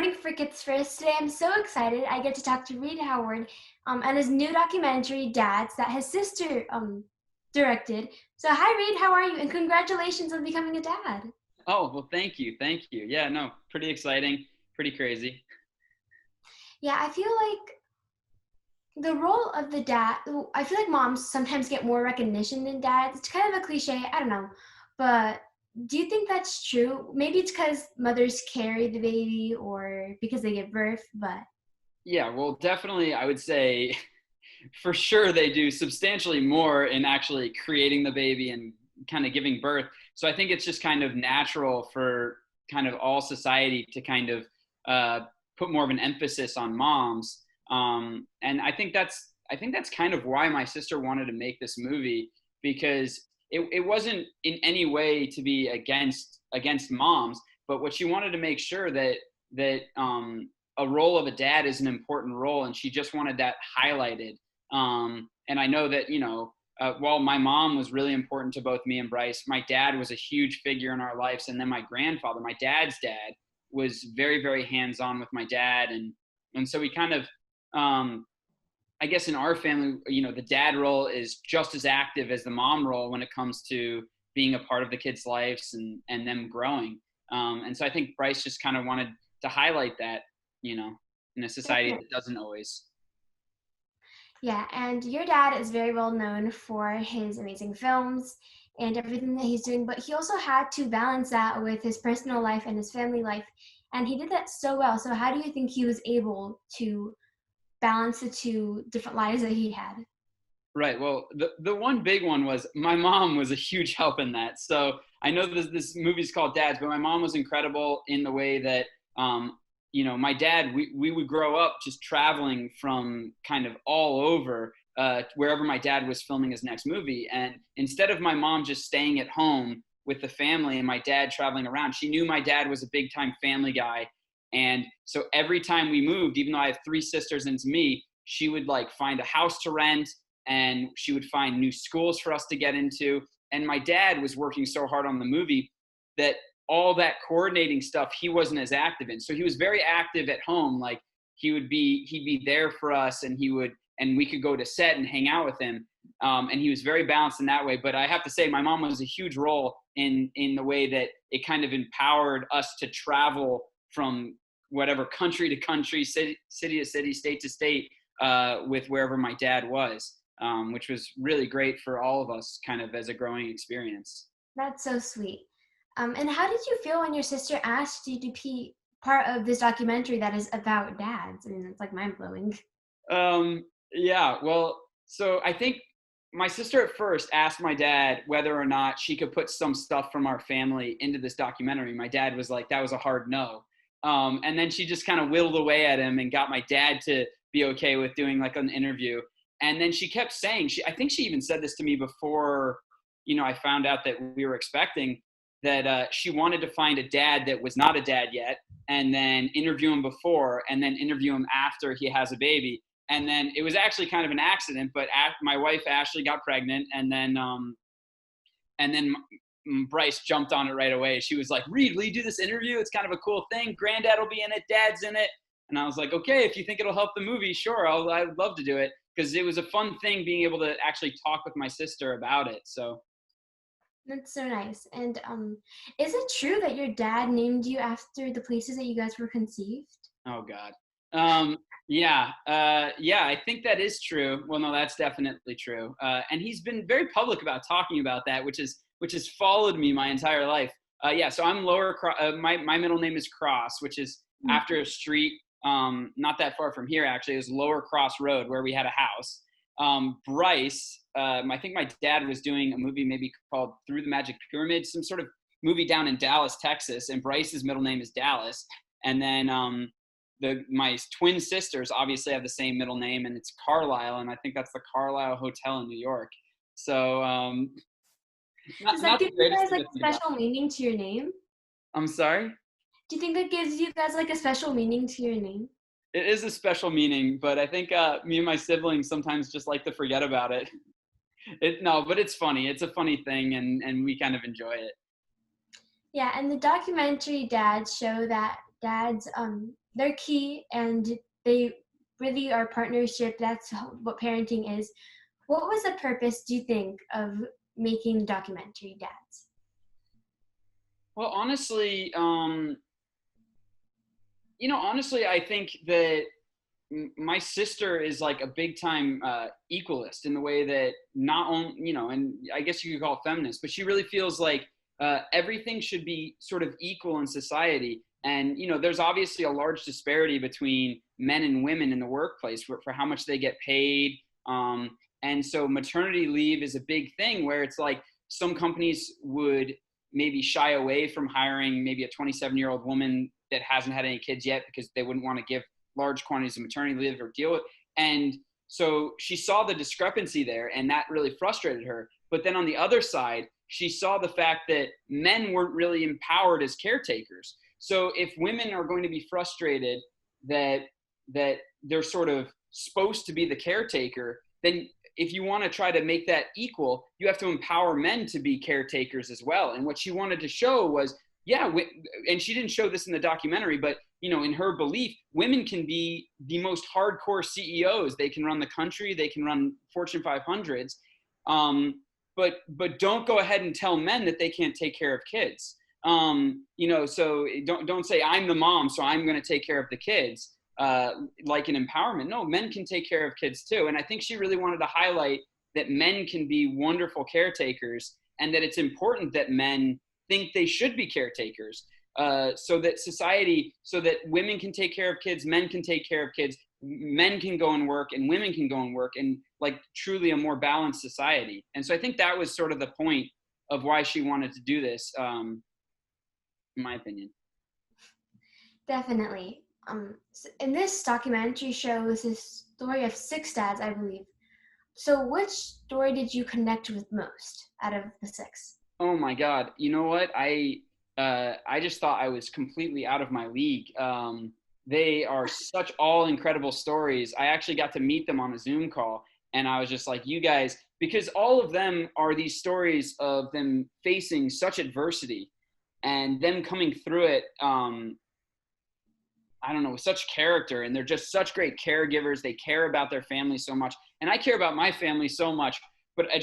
recording for Kids First. Today I'm so excited I get to talk to Reed Howard and his new documentary, Dads, that his sister directed. So hi Reed, how are you? And congratulations on becoming a dad. Oh, well, thank you. Thank you. Yeah, no, pretty exciting, pretty crazy. Yeah, I feel like the role of the dad, I feel like moms sometimes get more recognition than dads. It's kind of a cliche, I don't know. But do you think that's true? Maybe it's because mothers carry the baby or because they give birth, but Yeah, well, definitely, I would say for sure they do substantially more in actually creating the baby and kind of giving birth. So I think it's just kind of natural for kind of all society to kind of put more of an emphasis on moms. And I think that's kind of why my sister wanted to make this movie, because it wasn't in any way to be against moms, but what she wanted to make sure that a role of a dad is an important role, and she just wanted that highlighted. And I know that, while my mom was really important to both me and Bryce, my dad was a huge figure in our lives. And then my grandfather, my dad's dad, was very, very hands-on with my dad. And so we kind of, I guess in our family, the dad role is just as active as the mom role when it comes to being a part of the kids' lives and them growing. And so I think Bryce just kind of wanted to highlight that, in a society that doesn't always. yeah, and your dad is very well known for his amazing films and everything that he's doing, but he also had to balance that with his personal life and his family life, and he did that so well. So how do you think he was able to balance the two different lives that he had? Right. Well, the one big one was my mom was a huge help in that. So I know this movie's called Dads, but my mom was incredible in the way that, my dad, we would grow up just traveling from kind of all over, wherever my dad was filming his next movie. And instead of my mom just staying at home with the family and my dad traveling around, she knew my dad was a big time family guy. And so every time we moved, even though I have three sisters and it's me, she would like find a house to rent, and she would find new schools for us to get into. And my dad was working so hard on the movie that all that coordinating stuff he wasn't as active in. So he was very active at home. Like he'd be there for us, and and we could go to set and hang out with him. And he was very balanced in that way. But I have to say, my mom was a huge role in the way that it kind of empowered us to travel from whatever country to country, city to city, state to state, with wherever my dad was, which was really great for all of us kind of as a growing experience. That's so sweet. And how did you feel when your sister asked you to be part of this documentary that is about dads? I mean, it's like mind blowing. Yeah, well, so I think my sister at first asked my dad whether or not she could put some stuff from our family into this documentary. My dad was like, that was a hard no. And then she just kind of whittled away at him and got my dad to be okay with doing like an interview. And then she kept saying, I think she even said this to me before, I found out that we were expecting, that she wanted to find a dad that was not a dad yet, and then interview him before, and then interview him after he has a baby. And then it was actually kind of an accident, but my wife Ashley got pregnant, and then Bryce jumped on it right away. She was like, Reed, will you do this interview? It's kind of a cool thing. Granddad will be in it. Dad's in it. And I was like, okay, if you think it'll help the movie, sure. I'd love to do it, because it was a fun thing being able to actually talk with my sister about it. So. That's so nice. And is it true that your dad named you after the places that you guys were conceived? Oh God. Yeah. Yeah, I think that is true. Well, no, that's definitely true. And he's been very public about talking about that, which has followed me my entire life. Yeah. So I'm my middle name is Cross, which is after a street, not that far from here, actually. It was Lower Cross Road, where we had a house. Bryce, I think my dad was doing a movie maybe called Through the Magic Pyramid, some sort of movie down in Dallas, Texas, and Bryce's middle name is Dallas. And then my twin sisters obviously have the same middle name, and it's Carlisle, and I think that's the Carlisle Hotel in New York. So Does that not the give you greatest guys thing like to a think about. special meaning to your name? I'm sorry? Do you think that gives you guys like a special meaning to your name? It is a special meaning, but I think me and my siblings sometimes just like to forget about it. No, but it's funny. It's a funny thing, and we kind of enjoy it. Yeah, and the documentary Dads show that dads they're key and they really are partnership. That's what parenting is. What was the purpose, do you think, of making the documentary Dads? Well, honestly, honestly, I think that my sister is like a big time equalist in the way that not only, and I guess you could call it feminist, but she really feels like everything should be sort of equal in society. And, there's obviously a large disparity between men and women in the workplace for how much they get paid. And so maternity leave is a big thing where it's like some companies would maybe shy away from hiring maybe a 27-year-old woman that hasn't had any kids yet because they wouldn't want to give large quantities of maternity leave or deal with. And so she saw the discrepancy there, and that really frustrated her. But then on the other side, she saw the fact that men weren't really empowered as caretakers. So if women are going to be frustrated that they're sort of supposed to be the caretaker, then if you want to try to make that equal, you have to empower men to be caretakers as well. And what she wanted to show was, yeah, and she didn't show this in the documentary, but in her belief, women can be the most hardcore CEOs. They can run the country, they can run Fortune 500s, but don't go ahead and tell men that they can't take care of kids. So don't say I'm the mom, so I'm going to take care of the kids. Like an empowerment. No, men can take care of kids too. And I think she really wanted to highlight that men can be wonderful caretakers, and that it's important that men think they should be caretakers, so that women can take care of kids, men can take care of kids, men can go and work, and women can go and work, and like truly a more balanced society. And so I think that was sort of the point of why she wanted to do this, in my opinion. Definitely. In this documentary shows this story of six dads, I believe. So which story did you connect with most out of the six? Oh my God! You know what? I just thought I was completely out of my league. They are such all incredible stories. I actually got to meet them on a Zoom call, and I was just like, you guys, because all of them are these stories of them facing such adversity and them coming through it. I don't know, with such character, and they're just such great caregivers. They care about their family so much, and I care about my family so much. But I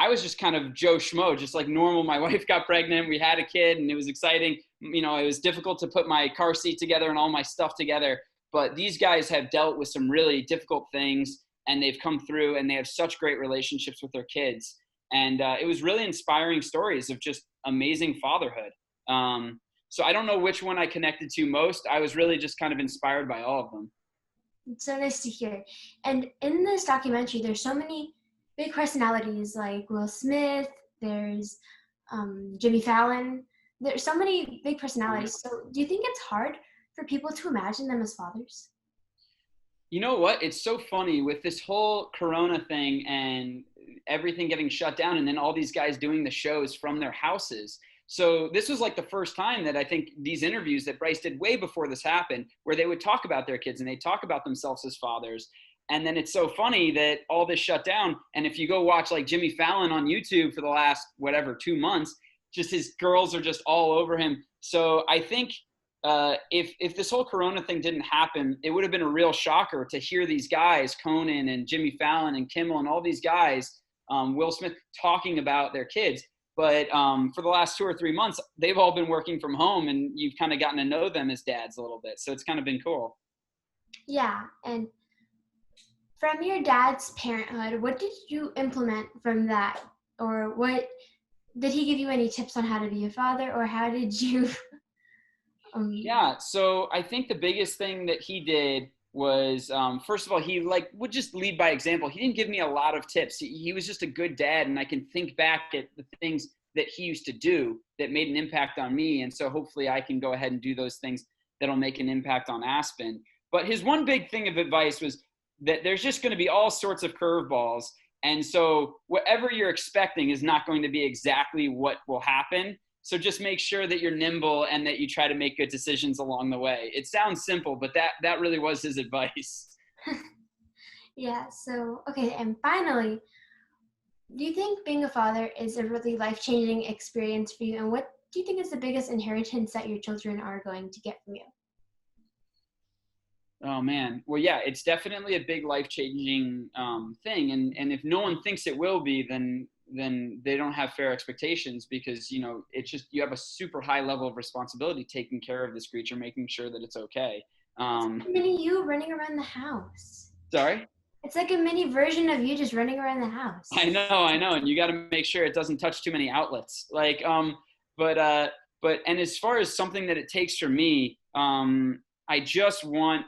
was just kind of Joe Schmo, just like normal. My wife got pregnant, we had a kid, and it was exciting. It was difficult to put my car seat together and all my stuff together. But these guys have dealt with some really difficult things, and they've come through, and they have such great relationships with their kids. And it was really inspiring stories of just amazing fatherhood. So I don't know which one I connected to most. I was really just kind of inspired by all of them. It's so nice to hear. And in this documentary, there's so many big personalities like Will Smith, there's Jimmy Fallon. There's so many big personalities. So do you think it's hard for people to imagine them as fathers? You know what? It's so funny with this whole Corona thing and everything getting shut down, and then all these guys doing the shows from their houses. So this was like the first time that I think these interviews that Bryce did way before this happened, where they would talk about their kids and they talk about themselves as fathers. And then it's so funny that all this shut down. And if you go watch like Jimmy Fallon on YouTube for the last, whatever, 2 months, just his girls are just all over him. So I think if this whole Corona thing didn't happen, it would have been a real shocker to hear these guys, Conan and Jimmy Fallon and Kimmel and all these guys, Will Smith, talking about their kids. But for the last 2 or 3 months, they've all been working from home, and you've kind of gotten to know them as dads a little bit. So it's kind of been cool. Yeah, and from your dad's parenthood, what did you implement from that? Or what did he give you any tips on how to be a father, or how did you Yeah, so I think the biggest thing that he did was, first of all, he like would just lead by example. He didn't give me a lot of tips. He was just a good dad, and I can think back at the things that he used to do that made an impact on me. And so hopefully I can go ahead and do those things that'll make an impact on Aspen. But his one big thing of advice was that there's just going to be all sorts of curveballs. And so whatever you're expecting is not going to be exactly what will happen. So just make sure that you're nimble and that you try to make good decisions along the way. It sounds simple, but that really was his advice. Yeah, so okay, and finally, do you think being a father is a really life-changing experience for you? And what do you think is the biggest inheritance that your children are going to get from you? Oh man. Well, yeah, it's definitely a big life-changing thing, and if no one thinks it will be, then they don't have fair expectations, because it's just, you have a super high level of responsibility taking care of this creature, making sure that it's okay. It's Um, like a mini you running around the house. Sorry. It's like a mini version of you just running around the house. I know, and you got to make sure it doesn't touch too many outlets. But and as far as something that it takes from me, I just want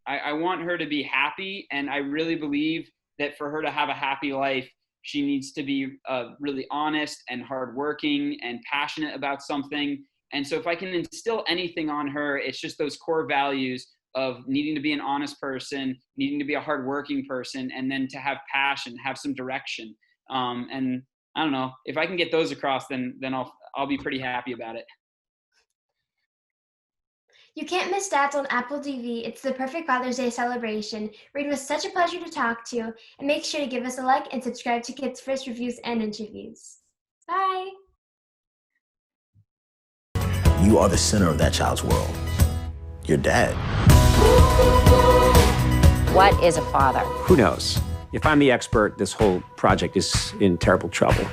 I want her to be happy, and I really believe that for her to have a happy life, she needs to be really honest and hardworking and passionate about something. And so, if I can instill anything on her, it's just those core values of needing to be an honest person, needing to be a hardworking person, and then to have passion, have some direction. And I don't know, if I can get those across, then I'll be pretty happy about it. You can't miss Dads on Apple TV. It's the perfect Father's Day celebration. Reed was such a pleasure to talk to, and make sure to give us a like and subscribe to Kids First Reviews and Interviews. Bye! You are the center of that child's world. Your dad. What is a father? Who knows? If I'm the expert, this whole project is in terrible trouble.